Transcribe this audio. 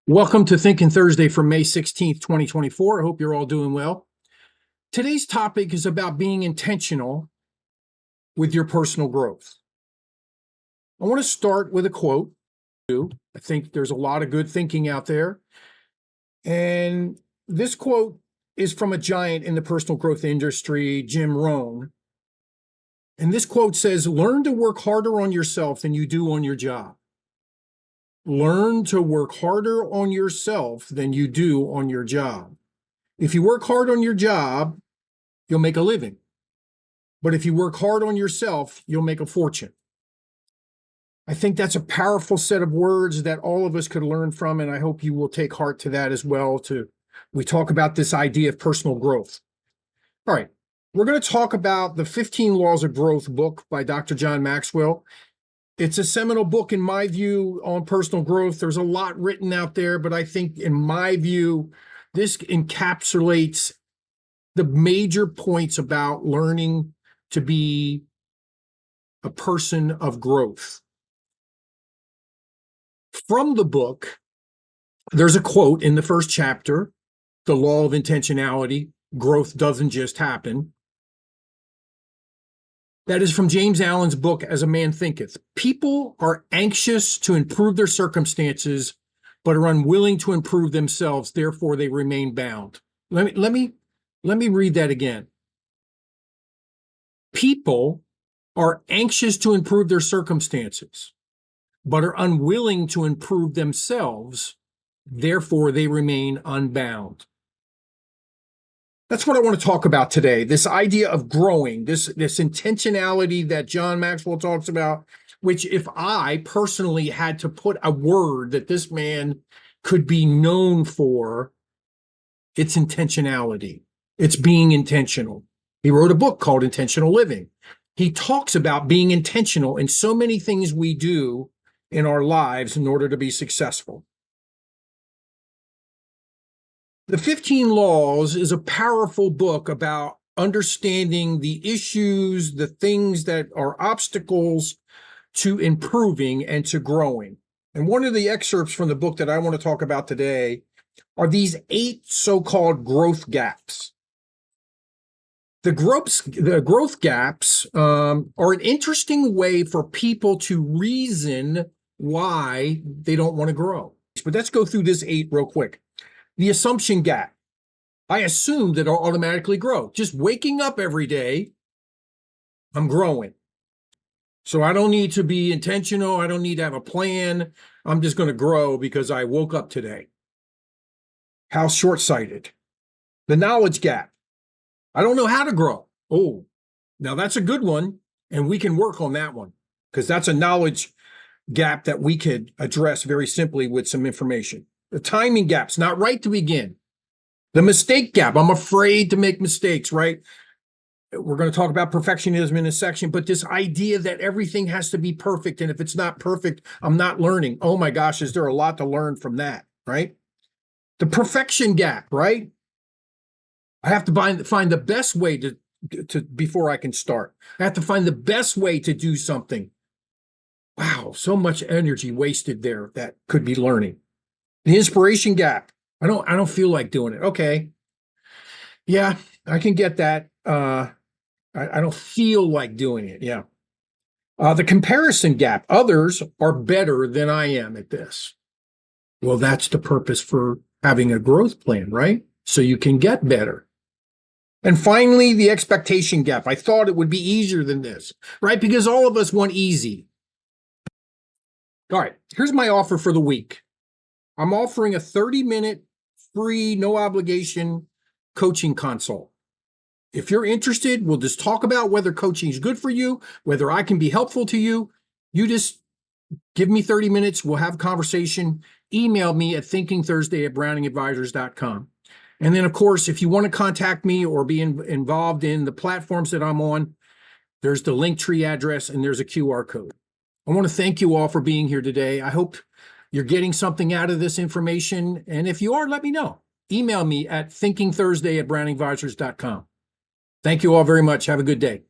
Welcome to Thinking Thursday for May 16th, 2024. I hope you're all doing well. Today's topic is about being intentional with your personal growth. I want to start with a quote. I think there's a lot of good thinking out there. And this quote is from a giant in the personal growth industry, Jim Rohn. And this quote says, "Learn to work harder on yourself than you do on your job." Learn to work harder on yourself than you do on your job. If you work hard on your job, you'll make a living. But if you work hard on yourself, you'll make a fortune. I think that's a powerful set of words that all of us could learn from, and I hope you will take heart to that as well. We talk about this idea of personal growth. All right, we're going to talk about the 15 Laws of Growth book by Dr. John Maxwell. It's a seminal book, in my view, on personal growth. There's a lot written out there, but I think, in my view, this encapsulates the major points about learning to be a person of growth. From the book, there's a quote in the first chapter, The Law of Intentionality, "Growth doesn't just happen." That is from James Allen's book, As a Man Thinketh. People are anxious to improve their circumstances, but are unwilling to improve themselves. Therefore, they remain bound. Let me read that again. People are anxious to improve their circumstances, but are unwilling to improve themselves. Therefore, they remain unbound. That's what I want to talk about today. This idea of growing, this intentionality that John Maxwell talks about, which if I personally had to put a word that this man could be known for, it's intentionality. It's being intentional. He wrote a book called Intentional Living. He talks about being intentional in so many things we do in our lives in order to be successful. The 15 Laws is a powerful book about understanding the issues, the things that are obstacles to improving and to growing. And one of the excerpts from the book that I want to talk about today are these 8 so-called growth gaps. The growth gaps are an interesting way for people to reason why they don't want to grow. But let's go through this 8 real quick. The assumption gap. I assume that I'll automatically grow. Just waking up every day, I'm growing. So I don't need to be intentional. I don't need to have a plan. I'm just going to grow because I woke up today. How short-sighted. The knowledge gap. I don't know how to grow. Oh, now that's a good one. And we can work on that one because that's a knowledge gap that we could address very simply with some information. The timing gap's not right to begin. The mistake gap. I'm afraid to make mistakes, right? We're going to talk about perfectionism in a section, but this idea that everything has to be perfect, and if it's not perfect, I'm not learning. Oh my gosh, is there a lot to learn from that, right? The perfection gap, right? I have to find the best way to before I can start. I have to find the best way to do something. Wow, so much energy wasted there that could be learning. The inspiration gap. I don't feel like doing it. Okay. Yeah, I can get that. I don't feel like doing it. Yeah. The comparison gap. Others are better than I am at this. Well, that's the purpose for having a growth plan, right? So you can get better. And finally, the expectation gap. I thought it would be easier than this, right? Because all of us want easy. All right, here's my offer for the week. I'm offering a 30-minute free, no obligation coaching consult. If you're interested, we'll just talk about whether coaching is good for you, whether I can be helpful to you. You just give me 30 minutes. We'll have a conversation. Email me at thinkingthursday@browningadvisors.com. And then, of course, if you want to contact me or be involved in the platforms that I'm on, there's the Linktree address and there's a QR code. I want to thank you all for being here today. I hope you're getting something out of this information. And if you are, let me know. Email me at thinkingthursday@browningadvisors.com. Thank you all very much. Have a good day.